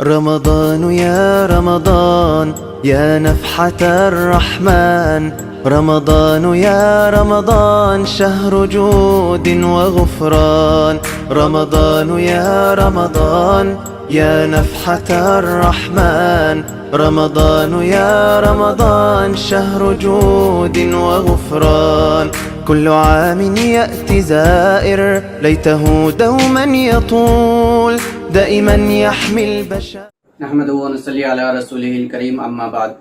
رمضان يا رمضان يا نفحة الرحمن، رمضان يا رمضان شهر جود وغفران، رمضان يا رمضان يا نفحة الرحمن، رمضان يا رمضان شهر جود وغفران، كل عام يأتي زائر ليته دوما يطول دائما يحمي البشر. نحمده ونصلي على رسوله الكريم، اما بعد،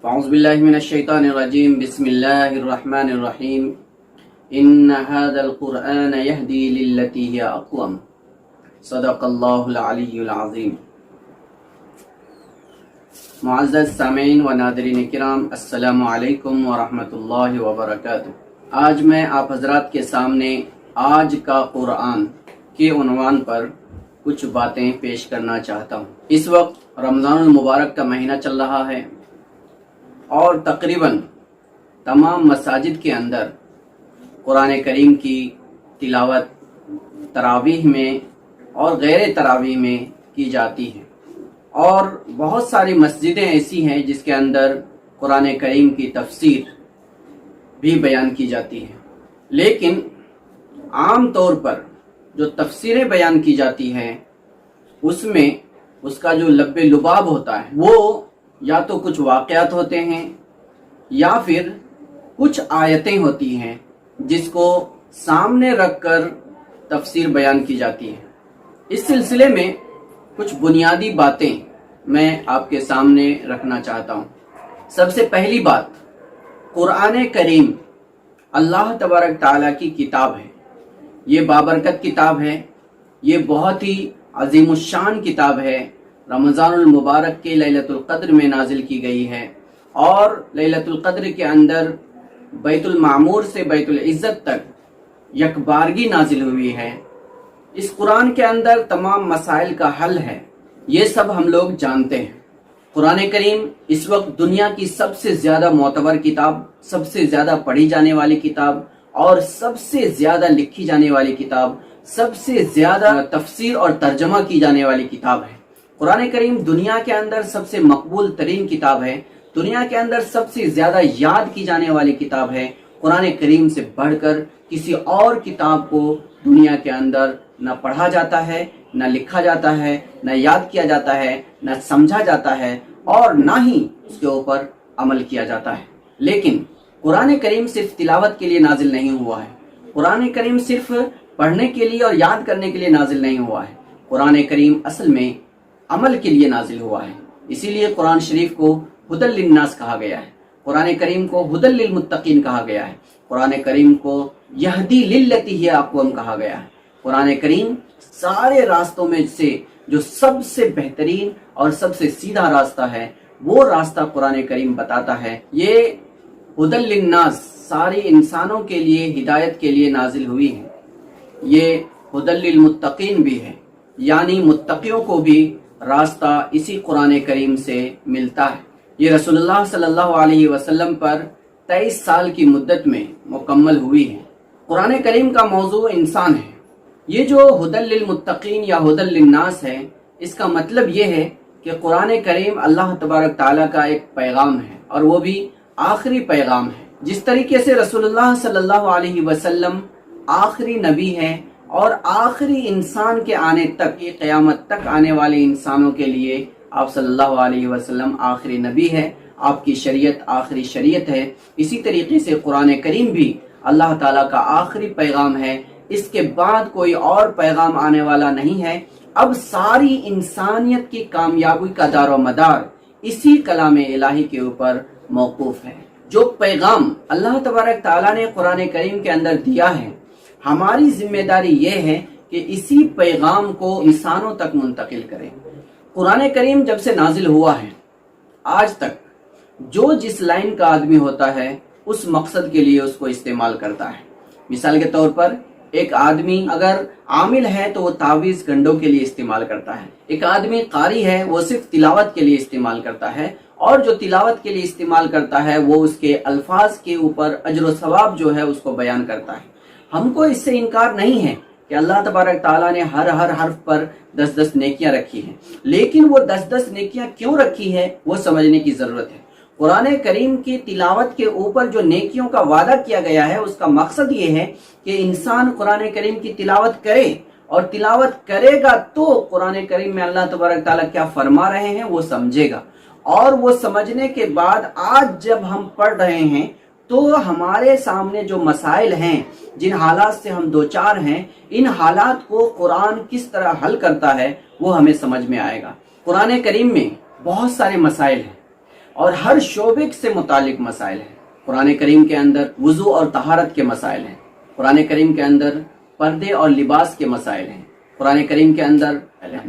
فاعوذ بالله من الشيطان الرجيم، بسم الله الرحمن الرحيم، ان هذا القرآن يهدي للتي هي اقوم، صدق اللہ العلی العظیم۔ معزز سامعین و ناظرین کرام، السلام علیکم ورحمۃ اللہ وبرکاتہ۔ آج میں آپ حضرات کے سامنے آج کا قرآن کے عنوان پر کچھ باتیں پیش کرنا چاہتا ہوں۔ اس وقت رمضان المبارک کا مہینہ چل رہا ہے اور تقریباً تمام مساجد کے اندر قرآن کریم کی تلاوت تراویح میں اور غیر تراویح میں کی جاتی ہے، اور بہت ساری مسجدیں ایسی ہیں جس کے اندر قرآن کریم کی تفسیر بھی بیان کی جاتی ہے، لیکن عام طور پر جو تفسیریں بیان کی جاتی ہیں اس میں اس کا جو لب لباب ہوتا ہے وہ یا تو کچھ واقعات ہوتے ہیں یا پھر کچھ آیتیں ہوتی ہیں جس کو سامنے رکھ کر تفسیر بیان کی جاتی ہے۔ اس سلسلے میں کچھ بنیادی باتیں میں آپ کے سامنے رکھنا چاہتا ہوں۔ سب سے پہلی بات، قرآن کریم اللہ تبارک تعالیٰ کی کتاب ہے، یہ بابرکت کتاب ہے، یہ بہت ہی عظیم الشان کتاب ہے، رمضان المبارک کے لیلۃ القدر میں نازل کی گئی ہے، اور لیلۃ القدر کے اندر بیت المعمور سے بیت العزت تک یکبارگی نازل ہوئی ہے۔ اس قرآن کے اندر تمام مسائل کا حل ہے، یہ سب ہم لوگ جانتے ہیں۔ قرآن کریم اس وقت دنیا کی سب سے زیادہ معتبر کتاب، سب سے زیادہ پڑھی جانے والی کتاب، اور سب سے زیادہ لکھی جانے والی کتاب، سب سے زیادہ تفسیر اور ترجمہ کی جانے والی کتاب ہے۔ قرآن کریم دنیا کے اندر سب سے مقبول ترین کتاب ہے، دنیا کے اندر سب سے زیادہ یاد کی جانے والی کتاب ہے۔ قرآن کریم سے بڑھ کر کسی اور کتاب کو دنیا کے اندر نہ پڑھا جاتا ہے، نہ لکھا جاتا ہے، نہ یاد کیا جاتا ہے، نہ سمجھا جاتا ہے، اور نہ ہی اس کے اوپر عمل کیا جاتا ہے۔ لیکن قرآن کریم صرف تلاوت کے لیے نازل نہیں ہوا ہے، قرآن کریم صرف پڑھنے کے لیے اور یاد کرنے کے لیے نازل نہیں ہوا ہے، قرآن کریم اصل میں عمل کے لیے نازل ہوا ہے۔ اسی لیے قرآن شریف کو ہدی للناس کہا گیا ہے، قرآن کریم کو ہدی للمتقین کہا گیا ہے، قرآن کریم کو یہدی للتی ہی اقوم کہا گیا ہے۔ قرآن کریم سارے راستوں میں سے جو سب سے بہترین اور سب سے سیدھا راستہ ہے، وہ راستہ قرآن کریم بتاتا ہے۔ یہ ہدی للناس سارے انسانوں کے لیے ہدایت کے لیے نازل ہوئی ہے، یہ ہدی للمتقین بھی ہے، یعنی متقیوں کو بھی راستہ اسی قرآن کریم سے ملتا ہے۔ یہ رسول اللہ صلی اللہ علیہ وسلم پر 23 سال کی مدت میں مکمل ہوئی ہے۔ قرآن کریم کا موضوع انسان ہے۔ یہ جو ہدی للمتقین یا ہدی للناس ہے، اس کا مطلب یہ ہے کہ قرآن کریم اللہ تبارک تعالیٰ کا ایک پیغام ہے، اور وہ بھی آخری پیغام ہے۔ جس طریقے سے رسول اللہ صلی اللہ علیہ وسلم آخری نبی ہے، اور آخری انسان کے آنے تک، یہ قیامت تک آنے والے انسانوں کے لیے آپ صلی اللہ علیہ وسلم آخری نبی ہے، آپ کی شریعت آخری شریعت ہے، اسی طریقے سے قرآن کریم بھی اللہ تعالیٰ کا آخری پیغام ہے۔ اس کے بعد کوئی اور پیغام آنے والا نہیں ہے۔ اب ساری انسانیت کی کامیابی کا دار و مدار اسی کلام الہی کے اوپر موقوف ہے۔ جو پیغام اللہ تبارک تعالیٰ نے قرآن کریم کے اندر دیا ہے، ہماری ذمہ داری یہ ہے کہ اسی پیغام کو انسانوں تک منتقل کریں۔ قرآن کریم جب سے نازل ہوا ہے آج تک جو جس لائن کا آدمی ہوتا ہے اس مقصد کے لیے اس کو استعمال کرتا ہے۔ مثال کے طور پر ایک آدمی اگر عامل ہے تو وہ تعویذ گنڈوں کے لیے استعمال کرتا ہے، ایک آدمی قاری ہے وہ صرف تلاوت کے لیے استعمال کرتا ہے، اور جو تلاوت کے لیے استعمال کرتا ہے وہ اس کے الفاظ کے اوپر اجر و ثواب جو ہے اس کو بیان کرتا ہے۔ ہم کو اس سے انکار نہیں ہے کہ اللہ تبارک تعالیٰ نے ہر حرف پر 10 نیکیاں رکھی ہیں، لیکن وہ 10 نیکیاں کیوں رکھی ہے وہ سمجھنے کی ضرورت ہے۔ قرآن کریم کی تلاوت کے اوپر جو نیکیوں کا وعدہ کیا گیا ہے اس کا مقصد یہ ہے کہ انسان قرآن کریم کی تلاوت کرے، اور تلاوت کرے گا تو قرآن کریم میں اللہ تبارک تعالیٰ کیا فرما رہے ہیں وہ سمجھے گا، اور وہ سمجھنے کے بعد آج جب ہم پڑھ رہے ہیں تو ہمارے سامنے جو مسائل ہیں، جن حالات سے ہم دوچار ہیں، ان حالات کو قرآن کس طرح حل کرتا ہے وہ ہمیں سمجھ میں آئے گا۔ قرآن کریم میں بہت سارے مسائل ہیں اور ہر شعبے سے متعلق مسائل ہیں۔ قرآن کریم کے اندر وضو اور طہارت کے مسائل ہیں، قرآن کریم کے اندر پردے اور لباس کے مسائل ہیں، قرآن کریم کے اندر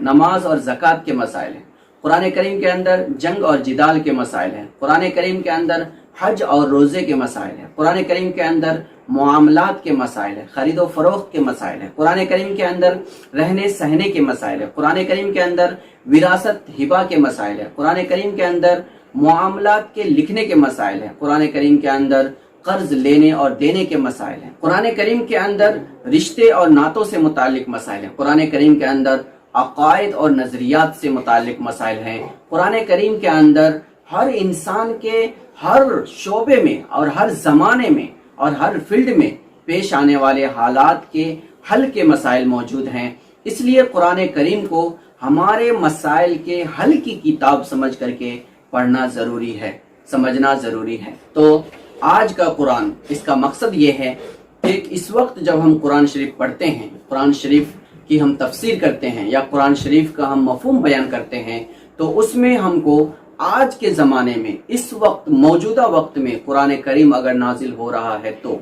نماز اور زکوٰۃ کے مسائل ہیں، قرآن کریم کے اندر جنگ اور جدال کے مسائل ہیں، قرآن کریم کے اندر حج اور روزے کے مسائل ہیں، قرآن کریم کے اندر معاملات کے مسائل ہیں، خرید و فروخت کے مسائل ہیں، قرآن کریم کے اندر رہنے سہنے کے مسائل ہیں، قرآن کریم کے اندر وراثت ہبہ کے مسائل ہیں، قرآن کریم کے اندر معاملات کے لکھنے کے مسائل ہیں، قرآن کریم کے اندر قرض لینے اور دینے کے مسائل ہیں، قرآن کریم کے اندر رشتے اور نعتوں سے متعلق مسائل ہیں، قرآن کریم کے اندر عقائد اور نظریات سے متعلق مسائل ہیں، قرآن کریم کے اندر ہر انسان کے ہر شعبے میں اور ہر زمانے میں اور ہر فیلڈ میں پیش آنے والے حالات کے حل کے مسائل موجود ہیں۔ اس لیے قرآن کریم کو ہمارے مسائل کے حل کی کتاب سمجھ کر کے پڑھنا ضروری ہے، سمجھنا ضروری ہے۔ تو آج کا قرآن، اس کا مقصد یہ ہے کہ اس وقت جب ہم قرآن شریف پڑھتے ہیں، قرآن شریف کی ہم تفسیر کرتے ہیں یا قرآن شریف کا ہم مفہوم بیان کرتے ہیں، تو اس میں ہم کو آج کے زمانے میں، اس وقت موجودہ وقت میں قرآن کریم اگر نازل ہو رہا ہے تو،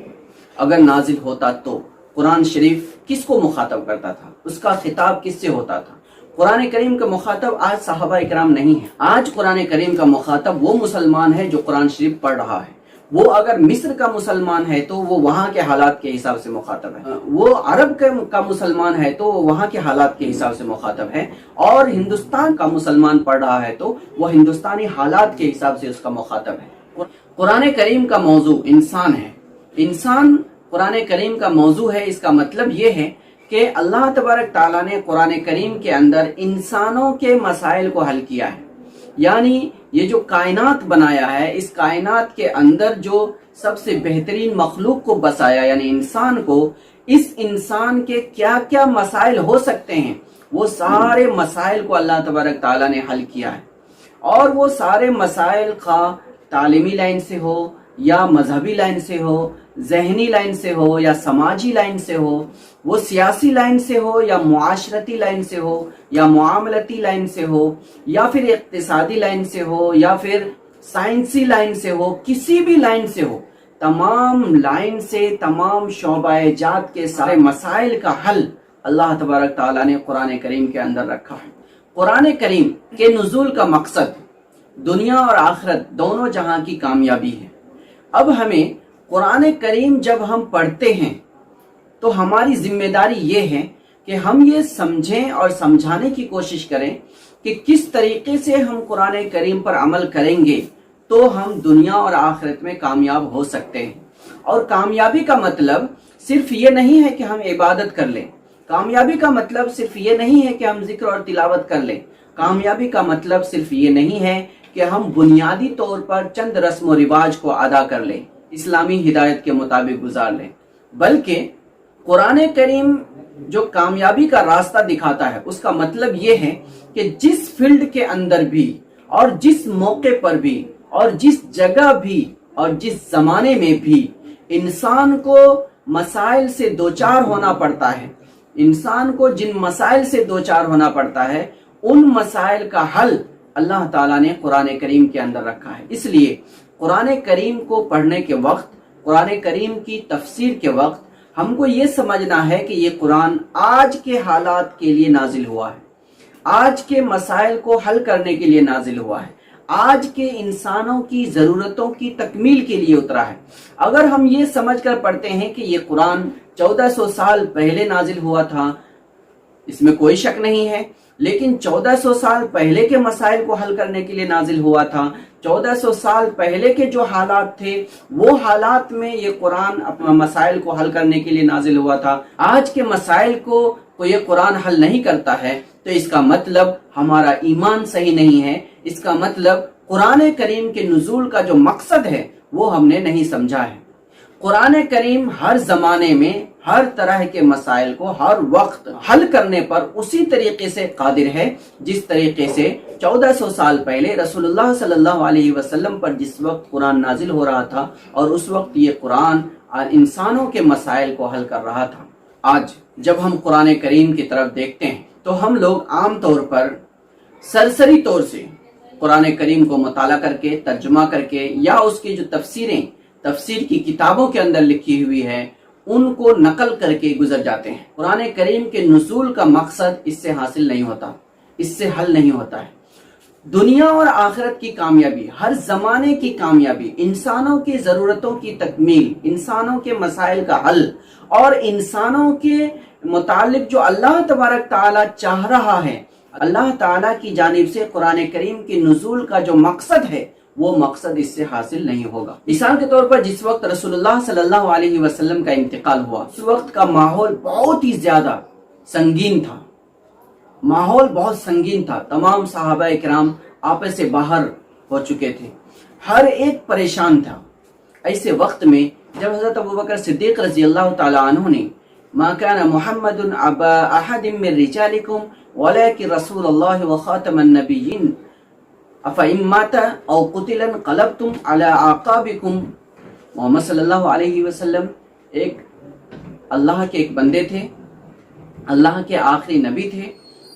اگر نازل ہوتا تو قرآن شریف کس کو مخاطب کرتا تھا، اس کا خطاب کس سے ہوتا تھا؟ قرآن کریم کا مخاطب آج صحابہ اکرام نہیں ہے، آج قرآن کریم کا مخاطب وہ مسلمان ہے جو قرآن شریف پڑھ رہا ہے۔ وہ اگر مصر کا مسلمان ہے تو وہ وہاں کے حالات کے حساب سے مخاطب ہے، وہ عرب کا مسلمان ہے تو وہ وہاں کے حالات کے حساب سے مخاطب ہے، اور ہندوستان کا مسلمان پڑھ رہا ہے تو وہ ہندوستانی حالات کے حساب سے اس کا مخاطب ہے۔ قرآن کریم کا موضوع انسان ہے، انسان قرآن کریم کا موضوع ہے۔ اس کا مطلب یہ ہے کہ اللہ تبارک تعالیٰ نے قرآن کریم کے اندر انسانوں کے مسائل کو حل کیا ہے، یعنی یہ جو کائنات بنایا ہے، اس کائنات کے اندر جو سب سے بہترین مخلوق کو بسایا یعنی انسان کو، اس انسان کے کیا کیا مسائل ہو سکتے ہیں وہ سارے مسائل کو اللہ تبارک تعالیٰ نے حل کیا ہے، اور وہ سارے مسائل خواہ تعلیمی لائن سے ہو یا مذہبی لائن سے ہو، ذہنی لائن سے ہو یا سماجی لائن سے ہو، وہ سیاسی لائن سے ہو یا معاشرتی لائن سے ہو یا معاملتی لائن سے ہو یا پھر اقتصادی لائن سے ہو یا پھر سائنسی لائن سے ہو، کسی بھی لائن سے ہو، تمام لائن سے، تمام شعبہ جات کے سارے مسائل کا حل اللہ تبارک تعالیٰ نے قرآن کریم کے اندر رکھا ہے۔ قرآن کریم کے نزول کا مقصد دنیا اور آخرت دونوں جہاں کی کامیابی ہے۔ اب ہمیں قرآن کریم جب ہم پڑھتے ہیں تو ہماری ذمہ داری یہ ہے کہ ہم یہ سمجھیں اور سمجھانے کی کوشش کریں کہ کس طریقے سے ہم قرآن کریم پر عمل کریں گے تو ہم دنیا اور آخرت میں کامیاب ہو سکتے ہیں۔ اور کامیابی کا مطلب صرف یہ نہیں ہے کہ ہم عبادت کر لیں، کامیابی کا مطلب صرف یہ نہیں ہے کہ ہم ذکر اور تلاوت کر لیں، کامیابی کا مطلب صرف یہ نہیں ہے کہ ہم بنیادی طور پر چند رسم و رواج کو ادا کر لیں، اسلامی ہدایت کے مطابق گزار لیں، بلکہ قرآن کریم جو کامیابی کا راستہ دکھاتا ہے اس کا مطلب یہ ہے کہ جس فیلڈ کے اندر بھی اور جس موقع پر بھی اور جس جگہ بھی اور جس زمانے میں بھی انسان کو مسائل سے دوچار ہونا پڑتا ہے، انسان کو جن مسائل سے دوچار ہونا پڑتا ہے ان مسائل کا حل اللہ تعالیٰ نے قرآن کریم کے اندر رکھا ہے۔ اس لیے قرآن کریم کو پڑھنے کے وقت، قرآن کریم کی تفسیر کے وقت ہم کو یہ سمجھنا ہے کہ یہ قرآن آج کے حالات کے لیے نازل ہوا ہے، آج کے مسائل کو حل کرنے کے لیے نازل ہوا ہے، آج کے انسانوں کی ضرورتوں کی تکمیل کے لیے اترا ہے۔ اگر ہم یہ سمجھ کر پڑھتے ہیں کہ یہ قرآن 1400 سال پہلے نازل ہوا تھا، اس میں کوئی شک نہیں ہے، لیکن 1400 سال پہلے کے مسائل کو حل کرنے کے لیے نازل ہوا تھا۔ 1400 سال پہلے کے جو حالات تھے وہ حالات میں یہ قرآن اپنا مسائل کو حل کرنے کے لیے نازل ہوا تھا۔ آج کے مسائل کو یہ قرآن حل نہیں کرتا ہے تو اس کا مطلب ہمارا ایمان صحیح نہیں ہے، اس کا مطلب قرآن کریم کے نزول کا جو مقصد ہے وہ ہم نے نہیں سمجھا ہے۔ قرآن کریم ہر زمانے میں ہر طرح کے مسائل کو ہر وقت حل کرنے پر اسی طریقے سے قادر ہے جس طریقے سے 1400 سال پہلے رسول اللہ صلی اللہ علیہ وسلم پر جس وقت قرآن نازل ہو رہا تھا اور اس وقت یہ قرآن انسانوں کے مسائل کو حل کر رہا تھا۔ آج جب ہم قرآن کریم کی طرف دیکھتے ہیں تو ہم لوگ عام طور پر سرسری طور سے قرآن کریم کو مطالعہ کر کے ترجمہ کر کے یا اس کی جو تفسیر کی کتابوں کے اندر لکھی ہوئی ہے ان کو نقل کر کے گزر جاتے ہیں۔ قرآن کریم کے نزول کا مقصد اس سے حاصل نہیں ہوتا، اس سے حل نہیں ہوتا ہے۔ دنیا اور آخرت کی کامیابی، ہر زمانے کی کامیابی، انسانوں کی ضرورتوں کی تکمیل، انسانوں کے مسائل کا حل اور انسانوں کے متعلق جو اللہ تبارک تعالیٰ چاہ رہا ہے، اللہ تعالیٰ کی جانب سے قرآن کریم کے نزول کا جو مقصد ہے وہ مقصد اس سے حاصل نہیں ہوگا۔ مثال کے طور پر جس وقت رسول اللہ صلی اللہ علیہ وسلم کا انتقال ہوا اس وقت کا ماحول بہت ہی زیادہ سنگین تھا، ماحول بہت سنگین تھا، تمام صحابہ کرام آپس سے باہر ہو چکے تھے، ہر ایک پریشان تھا۔ ایسے وقت میں جب حضرت ابوبکر صدیق رضی اللہ تعالی عنہ نے ما كان محمد ابا احد من رجالكم ولكن رسول الله وخاتم النبيين افإن مات او قتل انقلبتم على اعقابكم، محمد صلی اللہ علیہ وسلم اللہ کے ایک بندے تھے، اللہ کے آخری نبی تھے۔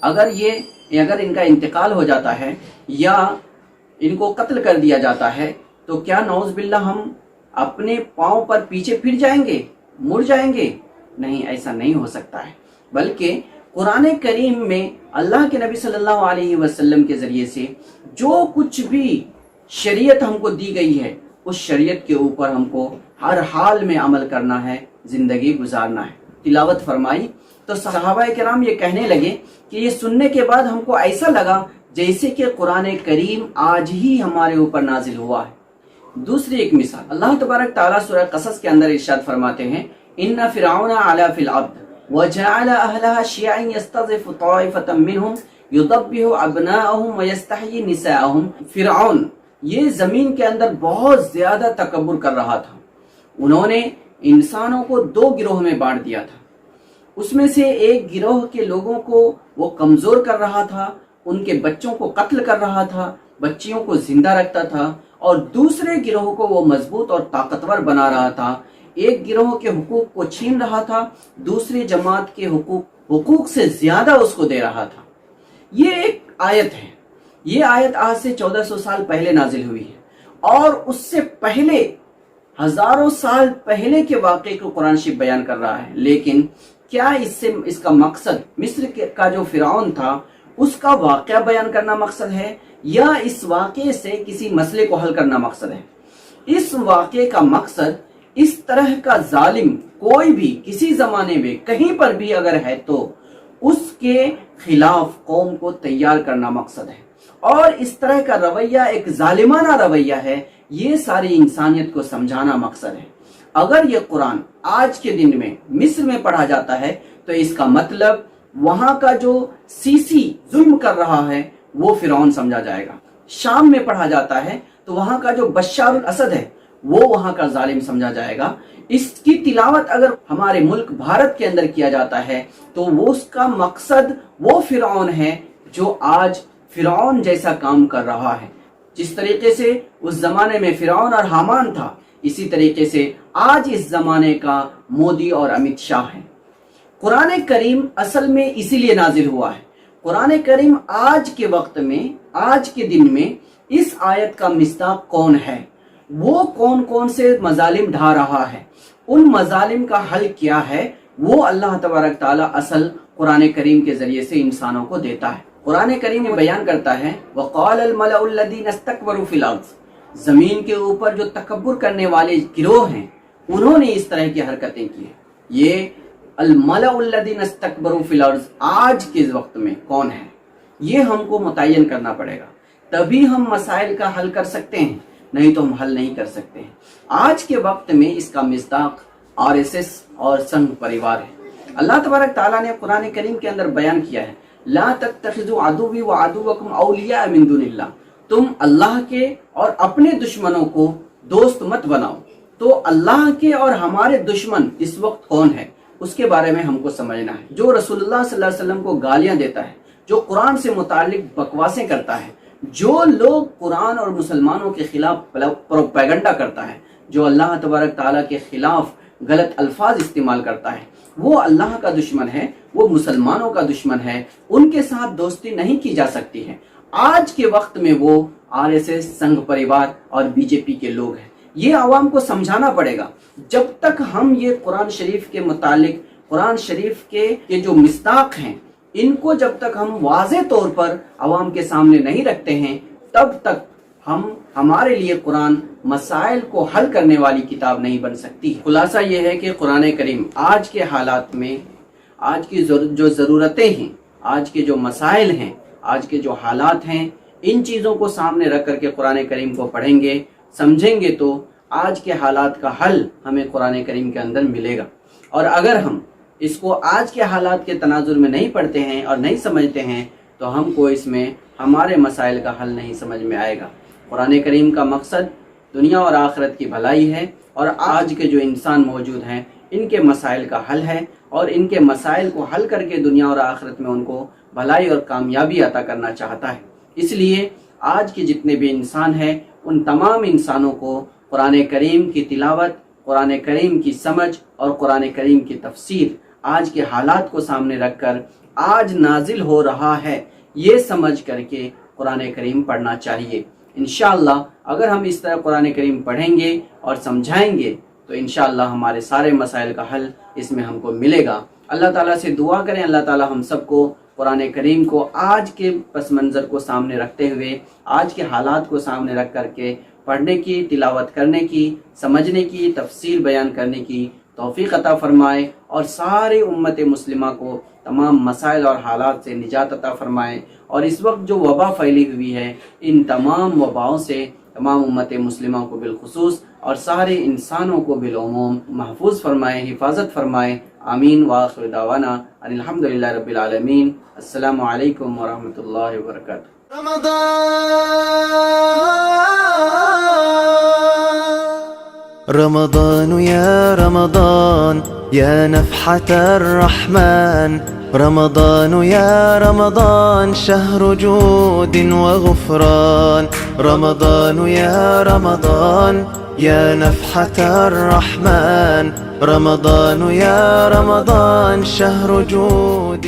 اگر ان کا انتقال ہو جاتا ہے یا ان کو قتل کر دیا جاتا ہے تو کیا نعوذ باللہ ہم اپنے پاؤں پر پیچھے پھر جائیں گے، مڑ جائیں گے؟ نہیں، ایسا نہیں ہو سکتا ہے، بلکہ قرآن کریم میں اللہ کے نبی صلی اللہ علیہ وسلم کے ذریعے سے جو کچھ بھی شریعت ہم کو دی گئی ہے اس شریعت کے اوپر ہم کو ہر حال میں عمل کرنا ہے، زندگی گزارنا ہے۔ تلاوت فرمائی تو صحابہ کرام یہ کہنے لگے کہ یہ سننے کے بعد ہم کو ایسا لگا جیسے کہ قرآن کریم آج ہی ہمارے اوپر نازل ہوا ہے۔ دوسری ایک مثال اللہ تبارک تعالیٰ سورہ قصص کے اندر ارشاد فرماتے ہیں، ان فرعون علا فی الارض وجعل اہلها شیعا یستضعف طائفۃ منہم یذبح ابناءهم ویستحیی نساءهم۔ فرعون یہ زمین کے اندر بہت زیادہ تکبر کر رہا تھا، انہوں نے انسانوں کو دو گروہ میں بانٹ دیا تھا، اس میں سے ایک گروہ کے لوگوں کو وہ کمزور کر رہا تھا، ان کے بچوں کو قتل کر رہا تھا، بچیوں کو زندہ رکھتا تھا، اور دوسرے گروہ کو وہ مضبوط اور طاقتور بنا رہا تھا۔ ایک گروہ کے حقوق کو چھین رہا تھا، دوسری جماعت کے حقوق سے زیادہ اس کو دے رہا تھا۔ یہ ایک آیت ہے، یہ آیت آج سے 1400 سال پہلے نازل ہوئی ہے، اور اس سے پہلے ہزاروں سال پہلے کے واقعے کو قرآن شریف بیان کر رہا ہے۔ لیکن کیا اس کا مقصد مصر کا جو فرعون تھا اس کا واقعہ بیان کرنا مقصد ہے، یا اس واقعے سے کسی مسئلے کو حل کرنا مقصد ہے؟ اس واقعے کا مقصد اس طرح کا ظالم کوئی بھی کسی زمانے میں کہیں پر بھی اگر ہے تو اس کے خلاف قوم کو تیار کرنا مقصد ہے، اور اس طرح کا رویہ ایک ظالمانہ رویہ ہے، یہ ساری انسانیت کو سمجھانا مقصد ہے۔ اگر یہ قرآن آج کے دن میں مصر میں پڑھا جاتا ہے تو اس کا مطلب وہاں کا جو سیسی ظلم کر رہا ہے وہ فرعون سمجھا جائے گا۔ شام میں پڑھا جاتا ہے تو وہاں کا جو بشار الاسد ہے وہ وہاں کا ظالم سمجھا جائے گا۔ اس کی تلاوت اگر ہمارے ملک بھارت کے اندر کیا جاتا ہے تو وہ اس کا مقصد وہ فرعون ہے جو آج فرعون جیسا کام کر رہا ہے۔ جس طریقے سے اس زمانے میں فرعون اور حامان تھا، اسی طریقے سے آج اس زمانے کا مودی اور امت شاہ ہے۔ قرآن کریم اصل میں اسی لیے نازل ہوا ہے۔ قرآن کریم آج کے وقت میں، آج کے دن میں اس آیت کا مصداق کون ہے، وہ کون کون سے مظالم ڈھا رہا ہے، ان مظالم کا حل کیا ہے، وہ اللہ تبارک تعالیٰ اصل قرآن کریم کے ذریعے سے انسانوں کو دیتا ہے۔ قرآن کریم میں بیان کرتا ہے وَقَالَ الْمَلَأُ الَّذِينَ اسْتَكْبَرُوا فِي الْأَرْضِ، زمین کے اوپر جو تکبر کرنے والے گروہ ہیں انہوں نے اس طرح کی حرکتیں کی ہیں۔ یہ الملأ الذین استکبروا فی الارض آج کے وقت میں کون ہے، یہ ہم کو متعین کرنا پڑے گا، تبھی ہم مسائل کا حل کر سکتے ہیں، نہیں تو ہم حل نہیں کر سکتے ہیں۔ آج کے وقت میں اس کا مصداق RSS اور سنگھ پریوار ہے۔ اللہ تبارک تعالیٰ نے قرآن کریم کے اندر بیان کیا ہے، لا تتخذوا عدوی وعدوکم اولیاء من دون اللہ، تم اللہ کے اور اپنے دشمنوں کو دوست مت بناؤ۔ تو اللہ کے اور ہمارے دشمن اس وقت کون ہے، اس کے بارے میں ہم کو سمجھنا ہے۔ جو رسول اللہ صلی اللہ علیہ وسلم کو گالیاں دیتا ہے، جو قرآن سے متعلق بکواسیں کرتا ہے، جو لوگ قرآن اور مسلمانوں کے خلاف پروپیگنڈا کرتا ہے، جو اللہ تبارک تعالیٰ کے خلاف غلط الفاظ استعمال کرتا ہے، وہ اللہ کا دشمن ہے، وہ مسلمانوں کا دشمن ہے، ان کے ساتھ دوستی نہیں کی جا سکتی ہے۔ آج کے وقت میں وہ RSS، سنگھ پریوار اور BJP کے لوگ ہیں۔ یہ عوام کو سمجھانا پڑے گا۔ جب تک ہم یہ قرآن شریف کے متعلق، قرآن شریف کے جو مصداق ہیں، ان کو جب تک ہم واضح طور پر عوام کے سامنے نہیں رکھتے ہیں، تب تک ہمارے لیے قرآن مسائل کو حل کرنے والی کتاب نہیں بن سکتی۔ خلاصہ یہ ہے کہ قرآن کریم آج کے حالات میں، آج کی جو ضرورتیں ہیں، آج کے جو مسائل ہیں، آج کے جو حالات ہیں، ان چیزوں کو سامنے رکھ کر کے قرآن کریم کو پڑھیں گے، سمجھیں گے، تو آج کے حالات کا حل ہمیں قرآن کریم کے اندر ملے گا۔ اور اگر ہم اس کو آج کے حالات کے تناظر میں نہیں پڑھتے ہیں اور نہیں سمجھتے ہیں، تو ہم کو اس میں ہمارے مسائل کا حل نہیں سمجھ میں آئے گا۔ قرآن کریم کا مقصد دنیا اور آخرت کی بھلائی ہے، اور آج کے جو انسان موجود ہیں ان کے مسائل کا حل ہے، اور ان کے مسائل کو حل کر کے دنیا اور آخرت میں ان کو بھلائی اور کامیابی عطا کرنا چاہتا ہے۔ اس لیے آج کے جتنے بھی انسان ہیں، ان تمام انسانوں کو قرآن کریم کی تلاوت، قرآن کریم کی سمجھ اور قرآن کریم کی تفسیر آج کے حالات کو سامنے رکھ کر آج نازل ہو رہا ہے یہ سمجھ کر کے قرآن کریم پڑھنا چاہیے۔ انشاءاللہ اگر ہم اس طرح قرآن کریم پڑھیں گے اور سمجھائیں گے تو انشاءاللہ ہمارے سارے مسائل کا حل اس میں ہم کو ملے گا۔ اللہ تعالیٰ سے دعا کریں، اللہ تعالیٰ ہم سب کو قرآن کریم کو آج کے پس منظر کو سامنے رکھتے ہوئے، آج کے حالات کو سامنے رکھ کر کے پڑھنے کی، تلاوت کرنے کی، سمجھنے کی، تفصیل بیان کرنے کی توفیق عطا فرمائے، اور سارے امت مسلمہ کو تمام مسائل اور حالات سے نجات عطا فرمائے۔ اور اس وقت جو وبا پھیلی ہوئی ہے، ان تمام وباؤں سے تمام امت مسلمہ کو بالخصوص اور سارے انسانوں کو بالعموم محفوظ فرمائے، حفاظت فرمائے۔ آمین وآخر دعوانا ان الحمدللہ رب العالمین۔ السلام علیکم ورحمۃ اللہ وبرکاتہ۔ رمضان يا رمضان يا نفحة الرحمن، رمضان يا رمضان شهر جود وغفران، رمضان يا رمضان يا نفحة الرحمن، رمضان يا رمضان شهر جود